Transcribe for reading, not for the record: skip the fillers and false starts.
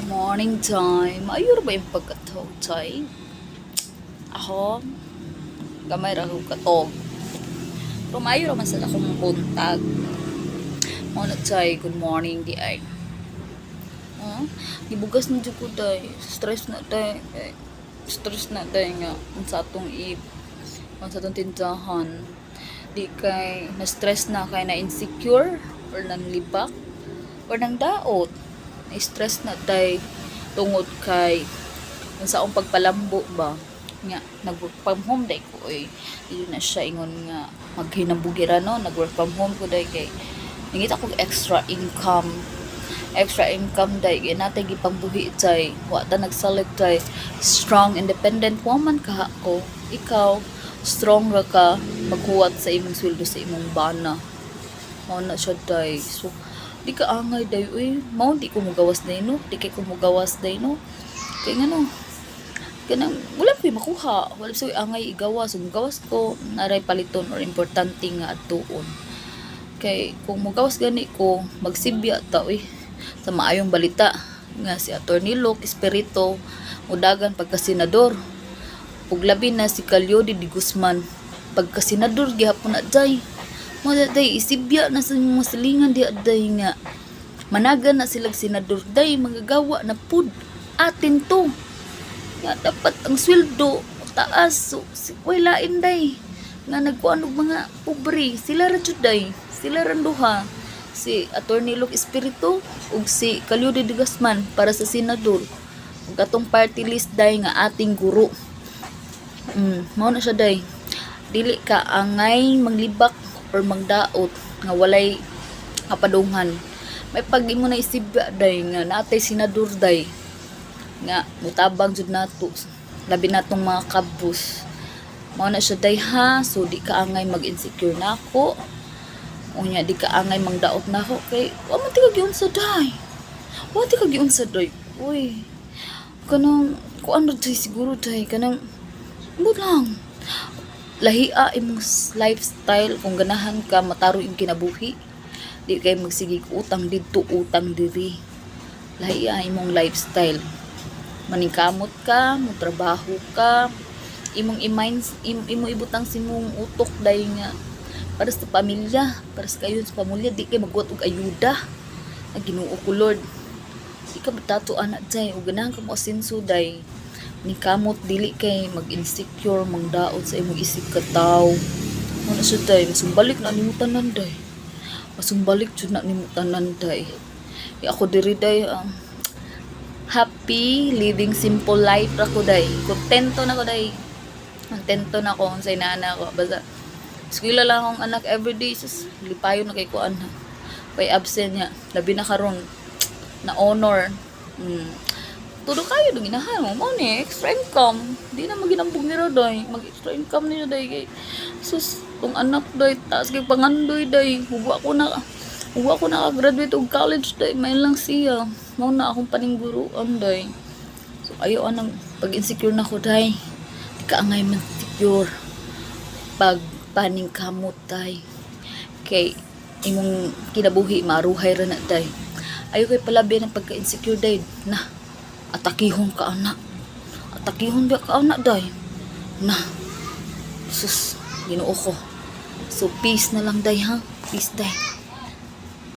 Morning time. Ayur ba yung pagkatog, Chay? Ako, gamay ra ko katog. Pero mayo raman sa akong buntag. Mga Chay, good morning, di ay. Gibugas na dyan ko, day. Stress na, day. Stress na, day nga. Ang sa atong ang sa atong tindahan. Di kay, na-stress na kay na-insecure or nanglibak or nang daot. Na-stress na day tungod kay sa akong pagpalambo ba nga nag-work from home day ko yun na siya ingon nga maghinambugira no nag-work from home ko day kay nangita ko extra income day kay natay gipangbuhi tay wa ta nagsalig tay strong independent woman ka ko ikaw strong ra ka maghuwat sa imong sweldo sa imong bana mo na siya day so di ka angay day uy mao di ko mugawas day no di kay ko mugawas day no kay ngano kanang wala ko makuha wala sa angay igawas mugawas ko naray paliton or importante nga atuon kay kung mugawas gani ko magsibya ta uy sa maayong balita nga si Attorney Luke Espiritu mudagan pagka-senador ug labi na si Calyodi de Guzman pagka-senador gihapon na day mo day isibya na sa mga silingan di day nga managan na silang senador day magagawa na pud atin to nga dapat ang sweldo taas so way lain day nga nagkuan og mga pobre sila ra jud day sila ra duha si Attorney Luke Espiritu ug si Calyodi de Guzman para sa senador ug atong party list day nga ating guro mao na siya day dili ka angay manglibak or mangdaot nga walay kapadunghan may pag imo na isibya day nga natay senador day nga mutabang jud nato labi natong mga kabus mao na siya day ha so di ka angay mag-insecure nako unya di ka angay mangdaot nako kay wa man ti kagiunsa day wa ti kagiunsa day uy kanang kuan ra day siguro day kanang lang lahia imong lifestyle kung ganahan ka mataro yung kinabuhi di kay magsigig utang didto utang diri lahia imong lifestyle maningkamot ka motrabaho ka imong imong ibutang simong utok day nga para sa pamilya para sa kayon sa pamilya di kay magbuhat og ayuda nga Ginoo ko Lord di ka batato anak day ug ganahan ka mo asenso day ni kamot dili kay mag-insecure mangdaot sa imong isip ka tawo ano sa day masumbalik na nimo tanan day masumbalik jud na nimo tanan day ako diri day happy living simple life ra ko day kontento na ko day kontento na ko unsay nana ko basta eskwela lang akong anak everyday sus lipayon na kay kuan ha kay absent niya labi na karon na honor todo kayo dong inahan mo ni extra income di na maginambong nila day mag extra income nila day kay sus tong anak day taas kay pangandoy day huwa ko na graduate og college day may lang siya mao na akong paningguruan day so ayo anang pag insecure na ko day di ka angay man secure pag paning kamot day kay imong kinabuhi maruhay ra na day ayo kay palabi ng pagka insecure day na atakihon ka anak atakihon ba ka anak day na sus Ginoo ko so peace na lang day ha peace day